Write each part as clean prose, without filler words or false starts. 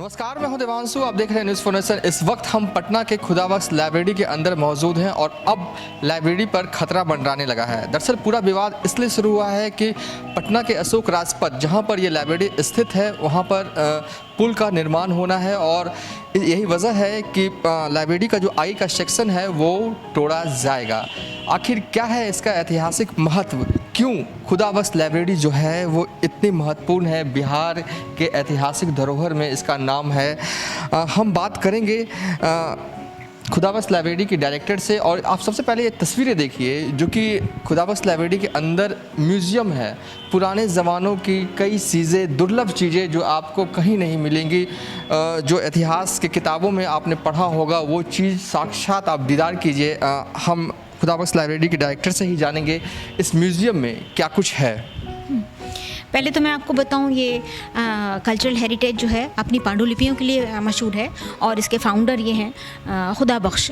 नमस्कार, मैं हूं देवांशु। आप देख रहे हैं न्यूज़ फॉर नेशन। इस वक्त हम पटना के खुदाबख्श लाइब्रेरी के अंदर मौजूद हैं और अब लाइब्रेरी पर खतरा मंडराने लगा है। दरअसल पूरा विवाद इसलिए शुरू हुआ है कि पटना के अशोक राजपथ, जहां पर ये लाइब्रेरी स्थित है, वहां पर पुल का निर्माण होना है और यही वजह है कि लाइब्रेरी का जो आई का सेक्शन है वो तोड़ा जाएगा। आखिर क्या है इसका ऐतिहासिक महत्व? क्यों खुदाबख्श लाइब्रेरी जो है वो इतनी महत्वपूर्ण है? बिहार के ऐतिहासिक धरोहर में इसका नाम है। हम बात करेंगे खुदाबख्श लाइब्रेरी की डायरेक्टर से। और आप सबसे पहले ये तस्वीरें देखिए जो कि खुदाबख्श लाइब्रेरी के अंदर म्यूज़ियम है। पुराने ज़मानों की कई चीज़ें, दुर्लभ चीज़ें जो आपको कहीं नहीं मिलेंगी। जो इतिहास की किताबों में आपने पढ़ा होगा वो चीज़ साक्षात आप दीदार कीजिए। हम खुदाबख्श लाइब्रेरी के डायरेक्टर से ही जानेंगे इस म्यूज़ियम में क्या कुछ है। पहले तो मैं आपको बताऊं, ये कल्चरल हेरिटेज जो है अपनी पांडुलिपियों के लिए मशहूर है और इसके फाउंडर ये हैं खुदाबख्श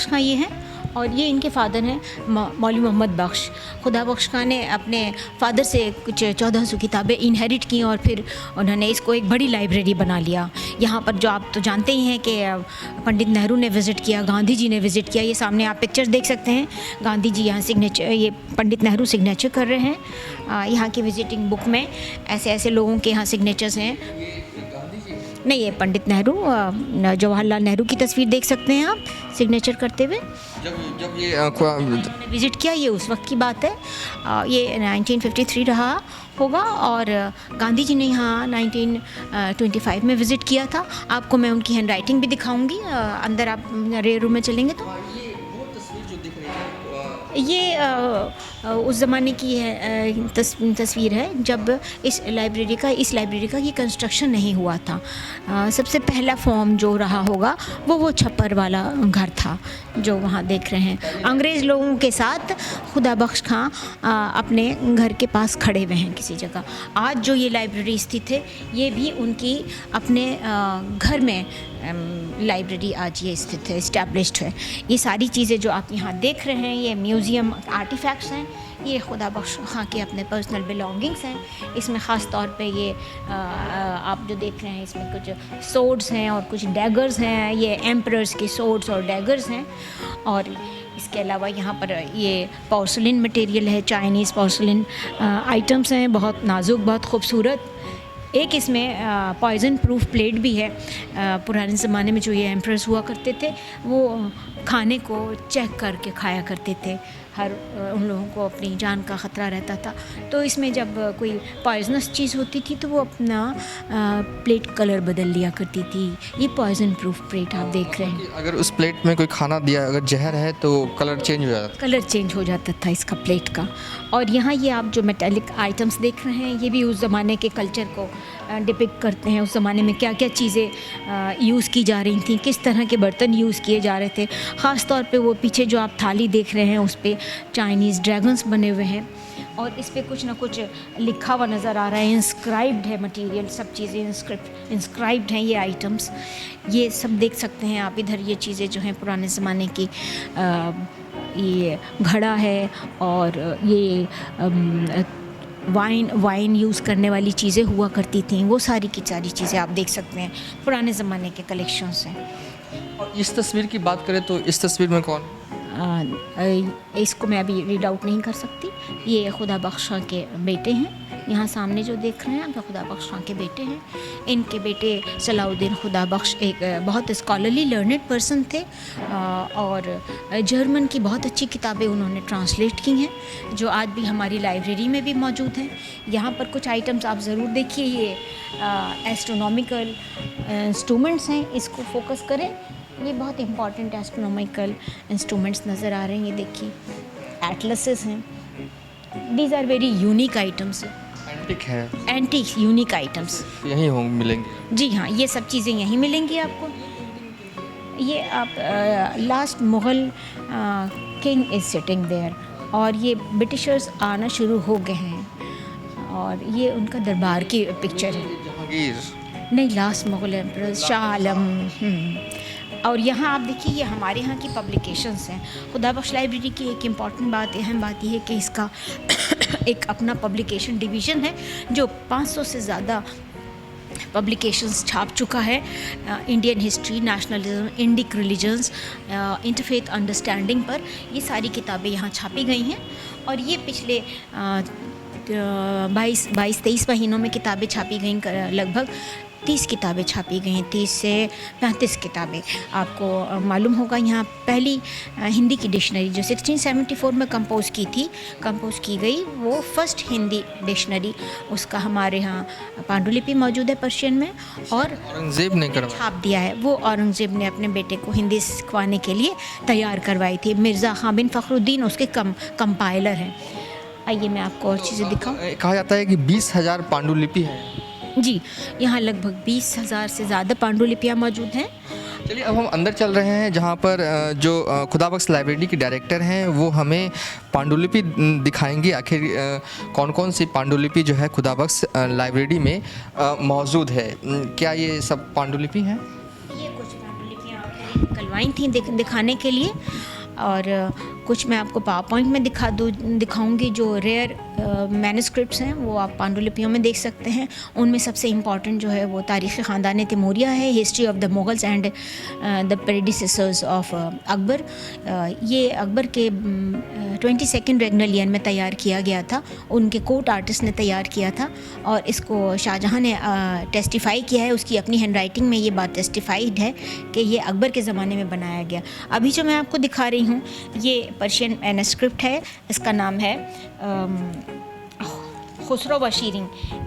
खां ये हैं और ये इनके फादर हैं मौलवी मोहम्मद बख्श। खुदाबख्श खां ने अपने फादर से कुछ 1400 किताबें इनहेरिट की और फिर उन्होंने इसको एक बड़ी लाइब्रेरी बना लिया। यहाँ पर जो आप तो जानते ही हैं कि पंडित नेहरू ने विज़िट किया, गांधी जी ने विज़िट किया। ये सामने आप पिक्चर्स देख सकते हैं। गांधी जी यहाँ सिग्नेचर, ये पंडित नेहरू सिग्नेचर कर रहे हैं। यहाँ की विजिटिंग बुक में ऐसे ऐसे लोगों के यहाँ सिग्नेचर्स हैं। नहीं, ये पंडित नेहरू, जवाहरलाल नेहरू की तस्वीर देख सकते हैं आप सिग्नेचर करते हुए। जब ये विज़िट किया, ये उस वक्त की बात है। ये 1953 रहा होगा और गांधी जी ने यहाँ 1925 में विज़िट किया था। आपको मैं उनकी हैंड राइटिंग भी दिखाऊंगी। अंदर आप रेयर रूम में चलेंगे तो ये उस ज़माने की है तस्वीर है जब इस लाइब्रेरी का ये कंस्ट्रक्शन नहीं हुआ था। सबसे पहला फॉर्म जो रहा होगा वो छप्पर वाला घर था जो वहाँ देख रहे हैं। अंग्रेज़ लोगों के साथ खुदाबख्श खां अपने घर के पास खड़े हुए हैं किसी जगह। आज जो ये लाइब्रेरी स्थित है ये भी उनकी अपने घर में लाइब्रेरी आज ये स्थित है, इस्टेब्लिश्ड है। ये सारी चीज़ें जो आप यहाँ देख रहे हैं ये म्यूज़ियम आर्टिफैक्ट्स हैं। ये खुदाबख्श खां के अपने पर्सनल बिलोंगिंग्स हैं। इसमें ख़ास तौर पे ये आप जो देख रहे हैं इसमें कुछ सोर्ड्स हैं और कुछ डैगर्स हैं। ये एम्परर्स के सोर्ड्स और डैगर्स हैं। और इसके अलावा यहाँ पर ये पोर्सलिन मटेरियल है, चाइनीज़ पोर्सलिन आइटम्स हैं, बहुत नाजुक, बहुत खूबसूरत। एक इसमें पॉइज़न प्रूफ प्लेट भी है। पुराने ज़माने में जो ये एम्परर्स हुआ करते थे वो खाने को चेक करके खाया करते थे। उन लोगों को अपनी जान का ख़तरा रहता था, तो इसमें जब कोई पॉइजनस चीज़ होती थी तो वो अपना प्लेट कलर बदल लिया करती थी। ये पॉइजन प्रूफ प्लेट आप देख रहे हैं। अगर उस प्लेट में कोई खाना दिया, अगर जहर है तो कलर चेंज हो जाता था इसका प्लेट का। और यहाँ ये आप जो मेटालिक आइटम्स देख रहे हैं ये भी उस ज़माने के कल्चर को डिपिक्ट करते हैं। उस ज़माने में क्या क्या चीज़ें यूज़ की जा रही थी, किस तरह के बर्तन यूज़ किए जा रहे थे। ख़ास तौर पे वो पीछे जो आप थाली देख रहे हैं उस पर चाइनीज़ ड्रैगन्स बने हुए हैं और इस पे कुछ ना कुछ लिखा हुआ नज़र आ रहा है। इंस्क्राइब्ड है मटेरियल, सब चीज़ें इंस्क्राइब्ड हैं। ये आइटम्स ये सब देख सकते हैं आप इधर। ये चीज़ें जो हैं पुराने ज़माने की, ये घड़ा है और ये वाइन यूज़ करने वाली चीज़ें हुआ करती थी। वो सारी की सारी चीज़ें आप देख सकते हैं, पुराने ज़माने के कलेक्शंस हैं। और इस तस्वीर की बात करें तो इस तस्वीर में कौन? इसको मैं अभी रीड आउट नहीं कर सकती। ये खुदाबख्श खां के बेटे हैं। यहाँ सामने जो देख रहे हैं आप खुदाबख्श खां के बेटे हैं। इनके बेटे सलाउद्दीन खुदाबख्श एक बहुत स्कॉलरली लर्नेड पर्सन थे और जर्मन की बहुत अच्छी किताबें उन्होंने ट्रांसलेट की हैं जो आज भी हमारी लाइब्रेरी में भी मौजूद हैं। यहाँ पर कुछ आइटम्स आप ज़रूर देखिए। ये एस्ट्रोनॉमिकल इंस्ट्रूमेंट्स हैं, इसको फोकस करें। ये बहुत इंपॉर्टेंट एस्ट्रोनॉमिकल इंस्ट्रूमेंट्स नज़र आ रहे हैं। ये देखिए एटलसेस हैं। These are very unique items. Antique unique items यहीं मिलेंगे। जी हाँ, ये सब चीज़ें यहीं मिलेंगी आपको। ये आप last Mughal king is sitting there और ये ब्रिटिशर्स आना शुरू हो गए हैं और ये उनका दरबार की पिक्चर है। जहांगीर नहीं, लास्ट मुग़ल एम्परर शाह आलम। और यहाँ आप देखिए ये हमारे यहाँ की पब्लिकेशंस हैं। खुदाबख्श लाइब्रेरी की एक इम्पॉर्टेंट बात, अहम बात यह है कि इसका एक अपना पब्लिकेशन डिवीज़न है जो 500 से ज़्यादा पब्लिकेशंस छाप चुका है। Indian history, nationalism, Indic religions, interfaith understanding पर ये सारी किताबें यहाँ छापी गई हैं। और ये पिछले 22-23 महीनों में किताबें छापी गई, लगभग 30 किताबें छापी गई, 30 से 35 किताबें। आपको मालूम होगा यहाँ पहली हिंदी की डिक्शनरी जो 1674 में कंपोज़ की गई, वो फर्स्ट हिंदी डिक्शनरी, उसका हमारे यहाँ पांडुलिपि मौजूद है पर्शियन में, और औरंगजेब ने करवाया। छाप दिया है। वो औरंगजेब ने अपने बेटे को हिंदी सिखवाने के लिए तैयार करवाई थी। मिर्ज़ा खां बिन फ़खरुद्दीन उसके कंपाइलर हैं। आइए मैं आपको और चीज़ें दिखाऊं। कहा जाता है कि 20,000 पांडुलिपि है। जी, यहाँ लगभग 20,000 से ज़्यादा पांडुलिपियाँ मौजूद हैं। चलिए अब हम अंदर चल रहे हैं, जहाँ पर जो खुदाबख्श लाइब्रेरी की डायरेक्टर हैं वो हमें पांडुलिपि दिखाएंगी। आखिर कौन कौन सी पांडुलिपि जो है खुदाबख्श लाइब्रेरी में मौजूद है। क्या ये सब पांडुलिपि हैं? ये कुछ पांडुलिपियाँ आपने निकलवाई थी दिखाने के लिए, और कुछ मैं आपको पावर पॉइंट में दिखाऊंगी। जो रेयर मैन्युस्क्रिप्ट्स हैं वो आप पांडुलिपियों में देख सकते हैं। उनमें सबसे इम्पॉर्टेंट जो है वो तारीख़ ख़ानदान तैमूरिया है, history of the Mughals and the predecessors of Akbar. ये अकबर के 22nd रेगनलियन में तैयार किया गया था, उनके कोर्ट आर्टिस्ट ने तैयार किया था, और इसको शाहजहाँ ने टेस्टिफाई किया है, उसकी अपनी हैंडराइटिंग में ये बात टेस्टिफाइड है कि ये अकबर के ज़माने में बनाया गया। अभी जो मैं आपको दिखा रही हूँ ये पर्शियन मैन्युस्क्रिप्ट है, इसका नाम है खुसरो व शीरीं।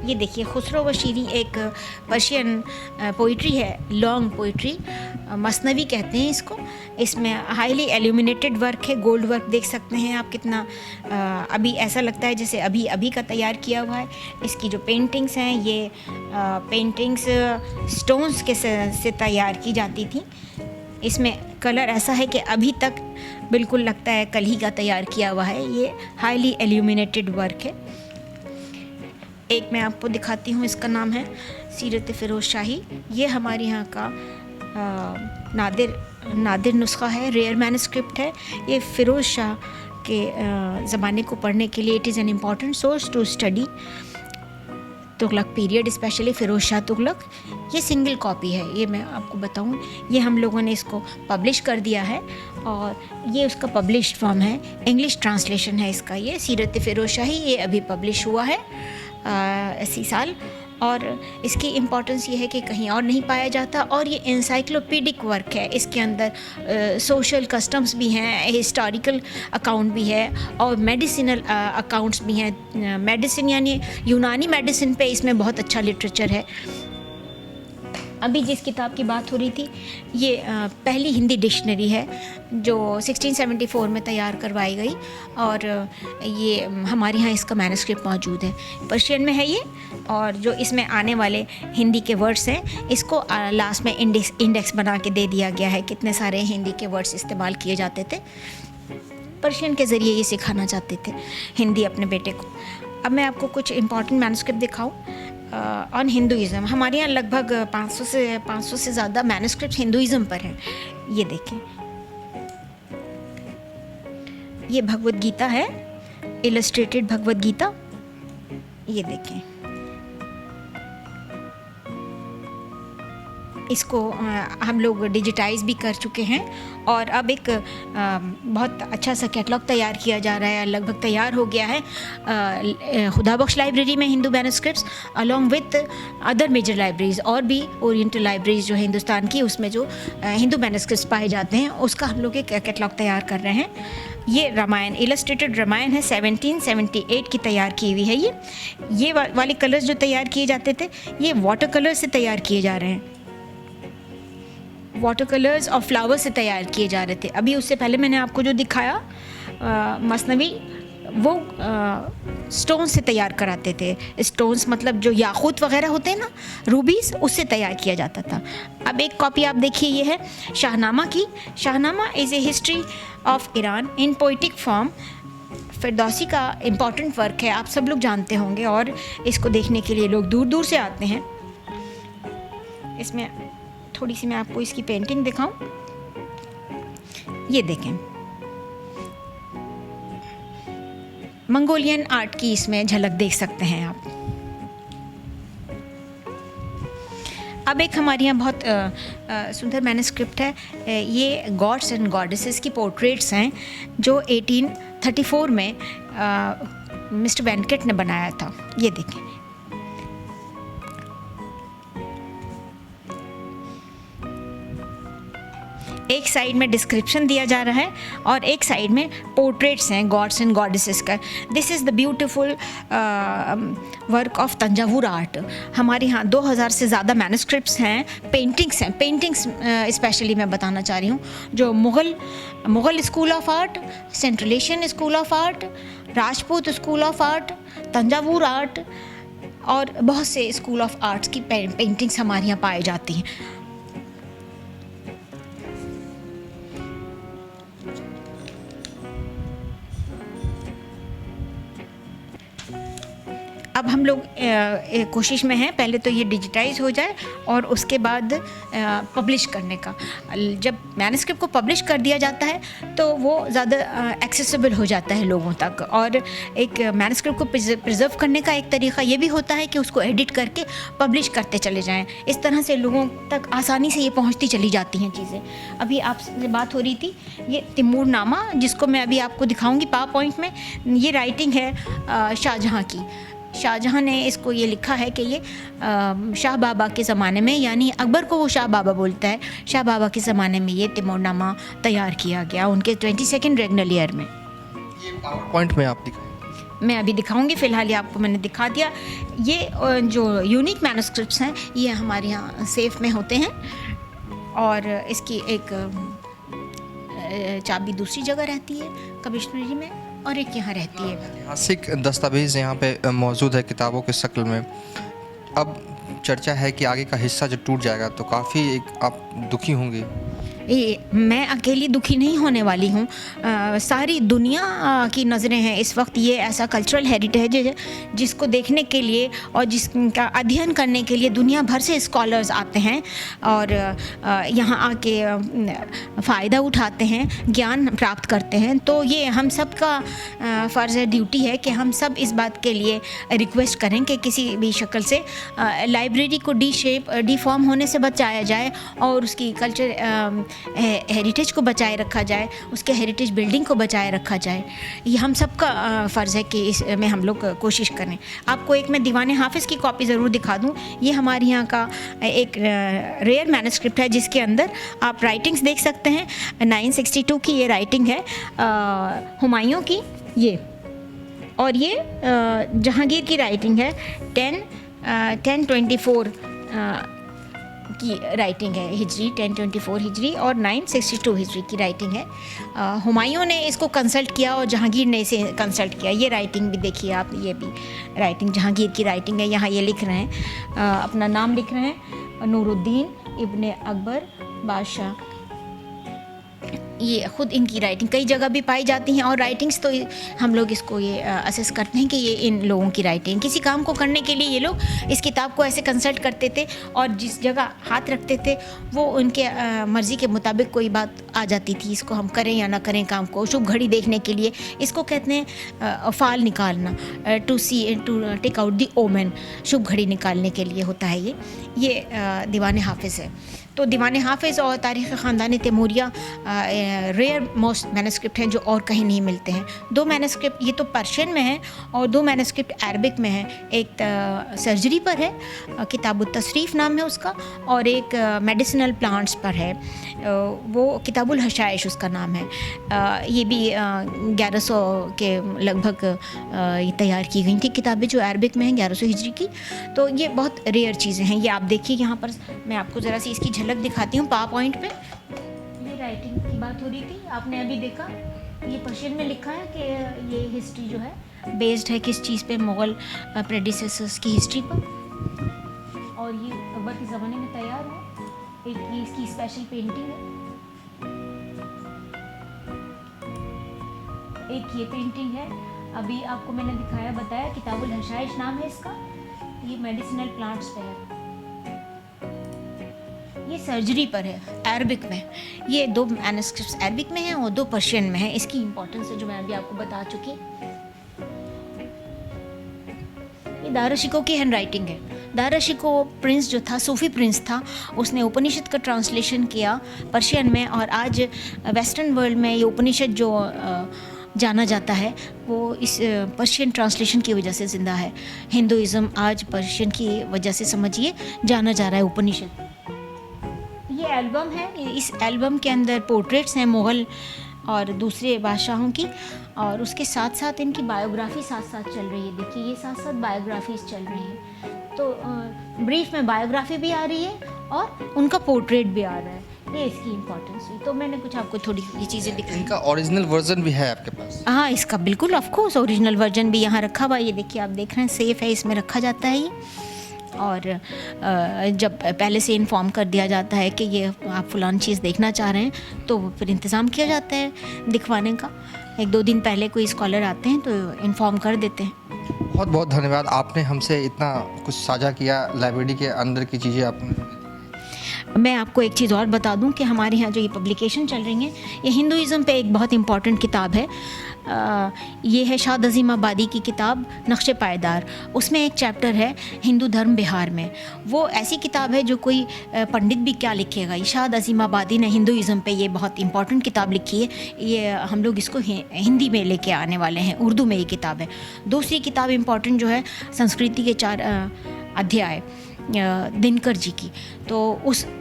ये देखिए, खुसरो व शीरीं एक पर्शियन पोइट्री है, लॉन्ग पोइट्री, मसनवी कहते हैं इसको। इसमें हाईली एल्यूमिनेटेड वर्क है, गोल्ड वर्क देख सकते हैं आप कितना। अभी ऐसा लगता है जैसे अभी का तैयार किया हुआ है। इसकी जो पेंटिंग्स हैं, ये पेंटिंग्स स्टोन्स के से तैयार की जाती थी। इसमें कलर ऐसा है कि अभी तक बिल्कुल लगता है कल ही का तैयार किया हुआ है। ये हाईली एल्यूमिनेटेड वर्क है। एक मैं आपको दिखाती हूँ, इसका नाम है सीरत फ़िरोज़ शाही। ये हमारे यहाँ का नादिर नुस्खा है, रेयर मैन्युस्क्रिप्ट है। ये फ़िरोज़ शाह के ज़माने को पढ़ने के लिए it is an important source to study Tughlaq period, specially Firoz Shah Tughlaq. ये सिंगल कॉपी है, ये मैं आपको बताऊं, ये हम लोगों ने इसको पब्लिश कर दिया है, और ये उसका पब्लिश्ड फॉर्म है, इंग्लिश ट्रांसलेशन है इसका। ये सीरत फ़िरोज़ शाही, ये अभी पब्लिश हुआ है इसी साल, और इसकी इम्पॉर्टेंस ये है कि कहीं और नहीं पाया जाता, और ये इंसाइक्लोपीडिक वर्क है। इसके अंदर सोशल कस्टम्स भी हैं, हिस्टोरिकल अकाउंट भी है, और मेडिसिनल अकाउंट्स भी हैं। मेडिसिन यानी यूनानी मेडिसिन पे इसमें बहुत अच्छा लिटरेचर है। अभी जिस किताब की बात हो रही थी, ये पहली हिंदी डिक्शनरी है जो 1674 में तैयार करवाई गई, और ये हमारे यहाँ इसका मैन्युस्क्रिप्ट मौजूद है, पर्शियन में है ये। और जो इसमें आने वाले हिंदी के वर्ड्स हैं, इसको लास्ट में इंडेक्स बना के दे दिया गया है, कितने सारे हिंदी के वर्ड्स इस्तेमाल किए जाते थे। पर्शियन के ज़रिए ये सिखाना चाहते थे हिंदी अपने बेटे को। अब मैं आपको कुछ इम्पॉर्टेंट मैन्युस्क्रिप्ट दिखाऊँ ऑन हिंदुइज़्म। हमारे यहाँ लगभग 500 से ज़्यादा मैन्युस्क्रिप्ट हिंदुइज़्म पर हैं। ये देखें, ये भगवद गीता है, इलस्ट्रेटेड भगवद गीता। ये देखें, इसको हम लोग डिजिटाइज भी कर चुके हैं, और अब एक बहुत अच्छा सा कैटलॉग तैयार किया जा रहा है, लगभग तैयार हो गया है खुदाबख्श लाइब्रेरी में Hindu manuscripts, along with other major libraries, और भी ओरिएंटल लाइब्रेरीज जो हिंदुस्तान की, उसमें जो हिंदू मैन्युस्क्रिप्ट्स पाए जाते हैं, उसका हम लोग एक कैटलॉग तैयार कर रहे हैं। ये रामायण, इलस्ट्रेटेड रामायण है, 1778 की तैयार की हुई है। ये वाले कलर्स जो तैयार किए जाते थे, ये वाटर कलर से तैयार किए जा रहे हैं, वाटर कलर्स और फ्लावर्स से तैयार किए जा रहे थे। अभी उससे पहले मैंने आपको जो दिखाया मसनवी, वो स्टोन से तैयार कराते थे। स्टोन्स मतलब जो याकूत वगैरह होते हैं ना, रूबीज़, उससे तैयार किया जाता था। अब एक कॉपी आप देखिए, ये है शाहनामा की। Shahnameh is a history of Iran in poetic form. Firdausi का इम्पॉर्टेंट वर्क है, आप सब लोग जानते होंगे, और इसको देखने के लिए लोग दूर दूर से आते हैं। इसमें थोड़ी सी मैं आपको इसकी पेंटिंग दिखाऊं। ये देखें, मंगोलियन आर्ट की इसमें झलक देख सकते हैं आप। अब एक हमारे यहाँ बहुत सुंदर मैन्युस्क्रिप्ट है, ये गॉड्स एंड गॉडेसेस की पोर्ट्रेट्स हैं जो 1834 में मिस्टर वेंकट ने बनाया था। ये देखें, एक साइड में डिस्क्रिप्शन दिया जा रहा है और एक साइड में पोर्ट्रेट्स हैं गॉड्स एंड गॉडेसेस का। This is the beautiful work of Thanjavur art. हमारे यहाँ 2000 से ज़्यादा मैन्युस्क्रिप्ट्स हैं, पेंटिंग्स हैं। पेंटिंग्स स्पेशली मैं बताना चाह रही हूँ, जो Mughal school of art, central Asian school of art, Rajput school of art, Thanjavur art और बहुत से स्कूल ऑफ आर्ट्स की पेंटिंग्स हमारे यहाँ पाई जाती हैं। अब हम लोग कोशिश में हैं, पहले तो ये डिजिटाइज हो जाए और उसके बाद पब्लिश करने का। जब मैन्युस्क्रिप्ट को पब्लिश कर दिया जाता है तो वो ज़्यादा एक्सेसिबल हो जाता है लोगों तक। और एक मैन्युस्क्रिप्ट को प्रिजर्व करने का एक तरीका ये भी होता है कि उसको एडिट करके पब्लिश करते चले जाएं। इस तरह से लोगों तक आसानी से ये पहुंचती चली जाती हैं चीज़ें। अभी आपसे बात हो रही थी, ये तिमूरनामा, जिसको मैं अभी आपको दिखाऊंगी पावर पॉइंट में। ये राइटिंग है शाहजहाँ की। शाहजहाँ ने इसको ये लिखा है कि ये शाह बाबा के ज़माने में, यानी अकबर को वो शाह बाबा बोलता है, शाह बाबा के ज़माने में ये तिमूरनामा तैयार किया गया उनके 22nd रेगनल ईयर में। ये पावर पॉइंट में आप दिखाएं। मैं अभी दिखाऊंगी, फ़िलहाल ये आपको मैंने दिखा दिया। ये जो यूनिक मैन्युस्क्रिप्ट्स हैं ये हमारे यहाँ सेफ में होते हैं और इसकी एक चाबी दूसरी जगह रहती है कमिश्नरी में और एक यहाँ रहती है। ऐतिहासिक दस्तावेज यहाँ पे मौजूद है किताबों के शक्ल में। अब चर्चा है कि आगे का हिस्सा जो टूट जाएगा तो काफ़ी आप दुखी होंगे। मैं अकेली दुखी नहीं होने वाली हूँ, सारी दुनिया की नज़रें हैं इस वक्त। ये ऐसा कल्चरल हेरिटेज है जिसको देखने के लिए और जिसका अध्ययन करने के लिए दुनिया भर से स्कॉलर्स आते हैं और यहाँ आके फ़ायदा उठाते हैं, ज्ञान प्राप्त करते हैं। तो ये हम सब का फ़र्ज़ है, ड्यूटी है कि हम सब इस बात के लिए रिक्वेस्ट करें कि किसी भी शक्ल से लाइब्रेरी को डिफॉर्म होने से बचाया जाए और उसकी कल्चर हेरिटेज को बचाए रखा जाए, उसके हेरिटेज बिल्डिंग को बचाए रखा जाए। ये हम सब का फ़र्ज़ है कि इसमें हम लोग कोशिश करें। आपको एक मैं दीवान हाफिज़ की कॉपी ज़रूर दिखा दूँ। ये हमारे यहाँ का एक रेयर मैन्युस्क्रिप्ट है जिसके अंदर आप राइटिंग्स देख सकते हैं। 962 की ये राइटिंग है हुमायूं की, ये और ये जहांगीर की राइटिंग है। 1024 की राइटिंग है हिजरी, 1024 हिजरी और 962 हिजरी की राइटिंग है। हुमायूं ने इसको कंसल्ट किया और जहांगीर ने इसे कंसल्ट किया। ये राइटिंग भी देखिए आप, ये भी राइटिंग जहांगीर की राइटिंग है। यहाँ ये लिख रहे हैं, अपना नाम लिख रहे हैं, नूरुद्दीन इब्ने अकबर बादशाह। ये ख़ुद इनकी राइटिंग कई जगह भी पाई जाती हैं और राइटिंग्स तो हम लोग इसको ये असेस करते हैं कि ये इन लोगों की राइटिंग। किसी काम को करने के लिए ये लोग इस किताब को ऐसे कंसल्ट करते थे और जिस जगह हाथ रखते थे वो उनके मर्ज़ी के मुताबिक कोई बात आ जाती थी, इसको हम करें या ना करें काम को। शुभ घड़ी देखने के लिए इसको कहते हैं फाल निकालना, to take out the omen, शुभ घड़ी निकालने के लिए होता है ये दीवान हाफिज़ है। तो दीवान हाफिज़ और तारीख़ ख़ानदान तैमूरिया रेयर मोस्ट मैन्युस्क्रिप्ट हैं जो और कहीं नहीं मिलते हैं। 2 मैन्युस्क्रिप्ट ये तो पर्शियन में है और 2 मैन्युस्क्रिप्ट अरबिक में है। एक सर्जरी पर है, किताबुत तसरीफ़ नाम है उसका, और एक मेडिसिनल प्लांट्स पर है, वो किताबुल हशाइश उसका नाम है। ये भी 1100 के लगभग ये तैयार की गई थी किताबें जो अरबिक में हैं 1100 हिजरी की। तो ये बहुत रेयर चीज़ें हैं। ये आप देखिए, यहाँ पर मैं आपको ज़रा सी इसकी झलक दिखाती हूँ पावर पॉइंट पे। ये राइटिंग की बात हो रही थी, आपने अभी देखा, ये पर्शियन में लिखा है कि ये हिस्ट्री जो है बेस्ड है किस चीज़ पे, मुग़ल प्रेडिसेसर्स की हिस्ट्री पर, और ये अकबर के ज़माने में तैयार हुआ। एक ये इसकी स्पेशल पेंटिंग है, एक ये पेंटिंग है, अभी आपको मैंने दिखाया बताया, किताबुल हशाइश नाम है इसका। ये मेडिसिनल प्लांट्स पे है, ये सर्जरी पर है अरबिक में। ये 2 मैन्युस्क्रिप्ट्स अरबिक में हैं और 2 पर्शियन में हैं। इसकी इम्पोर्टेंस है जो मैं अभी आपको बता चुकी। ये दारा शिकोह की हैंड राइटिंग है। दारा शिकोह प्रिंस जो था, सूफी प्रिंस था, उसने उपनिषद का ट्रांसलेशन किया पर्शियन में, और आज वेस्टर्न वर्ल्ड में ये उपनिषद जो जाना जाता है वो इस पर्शियन ट्रांसलेशन की वजह से ज़िंदा है। हिंदुइज़्म आज पर्शियन की वजह से समझिए जाना जा रहा है उपनिषद। ये एल्बम है, इस एल्बम के अंदर पोर्ट्रेट्स हैं मुग़ल और दूसरे बादशाहों की, और उसके साथ साथ इनकी बायोग्राफी साथ साथ चल रही है। देखिए ये साथ साथ बायोग्राफीज चल रही हैं, तो ब्रीफ में बायोग्राफी भी आ रही है और उनका पोर्ट्रेट भी आ रहा है। ये इसकी इम्पोर्टेंस हुई, तो मैंने कुछ आपको थोड़ी ये चीज़ें दिखाई। इनका ओरिजिनल वर्जन भी है आपके पास? हाँ, इसका बिल्कुल ऑफ कोर्स ओरिजिनल वर्जन भी यहाँ रखा हुआ है। ये देखिए आप देख रहे हैं, सेफ़ है, इसमें रखा जाता है ये। और जब पहले से इन्फॉर्म कर दिया जाता है कि ये आप फ़लान चीज़ देखना चाह रहे हैं तो फिर इंतज़ाम किया जाता है दिखवाने का। 1-2 दिन पहले कोई स्कॉलर आते हैं तो इन्फॉर्म कर देते हैं। बहुत बहुत धन्यवाद, आपने हमसे इतना कुछ साझा किया, लाइब्रेरी के अंदर की चीज़ें आपने। मैं आपको एक चीज़ और बता दूं कि हमारे यहाँ जो ये पब्लिकेशन चल रही हैं, ये हिंदुइज़्म पे एक बहुत इम्पॉर्टेंट किताब है। ये है शाद अज़ीम आबादी की किताब नक्शे पायदार। उसमें एक चैप्टर है हिंदू धर्म बिहार में। वो ऐसी किताब है जो कोई पंडित भी क्या लिखेगा। ये शाद अज़ीम आबादी ने हिंदुइज़्म पे ये बहुत इम्पॉर्टेंट किताब लिखी है। ये हम लोग इसको हिंदी में लेके आने वाले हैं, उर्दू में ये किताब है। दूसरी किताब इम्पॉर्टेंट जो है संस्कृति के 4 अध्याय दिनकर जी की, तो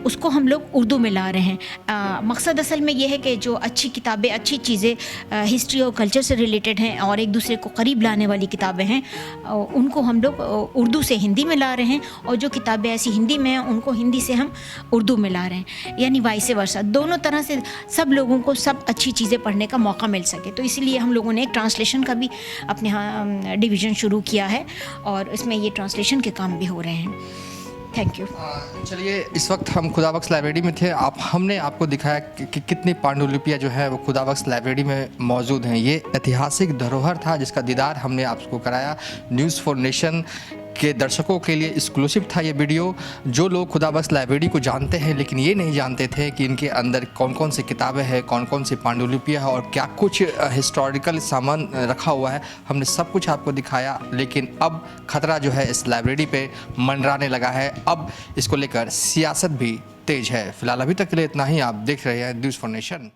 उसको हम लोग उर्दू में ला रहे हैं। मकसद असल में ये है कि जो अच्छी किताबें, अच्छी चीज़ें हिस्ट्री और कल्चर से रिलेटेड हैं और एक दूसरे को करीब लाने वाली किताबें हैं, उनको हम लोग उर्दू से हिंदी में ला रहे हैं, और जो किताबें ऐसी हिंदी में हैं उनको हिंदी से हम उर्दू में ला रहे हैं, यानी वाइस वर्सा। दोनों तरह से सब लोगों को सब अच्छी चीज़ें पढ़ने का मौका मिल सके। तो इसलिए हम लोगों ने एक ट्रांसलेशन का भी अपने यहाँ डिवीज़न शुरू किया है, और इसमें ये ट्रांसलेशन के काम भी हो रहे हैं। Thank you. चलिए, इस वक्त हम खुदाबख्श लाइब्रेरी में थे। हमने आपको दिखाया कि कितनी पांडुलिपियाँ जो है वो खुदाबख्श लाइब्रेरी में मौजूद हैं। ये ऐतिहासिक धरोहर था जिसका दीदार हमने आपको कराया। न्यूज़ फॉर नेशन के दर्शकों के लिए एक्सक्लूसिव था ये वीडियो। जो लोग खुदाबख्श लाइब्रेरी को जानते हैं लेकिन ये नहीं जानते थे कि इनके अंदर कौन कौन सी किताबें हैं, कौन कौन सी पांडुलिपियाँ हैं और क्या कुछ हिस्टोरिकल सामान रखा हुआ है, हमने सब कुछ आपको दिखाया। लेकिन अब खतरा जो है इस लाइब्रेरी पे मंडराने लगा है। अब इसको लेकर सियासत भी तेज है। फिलहाल अभी तक के लिए इतना ही। आप देख रहे हैं न्यूज़ फॉर नेशन।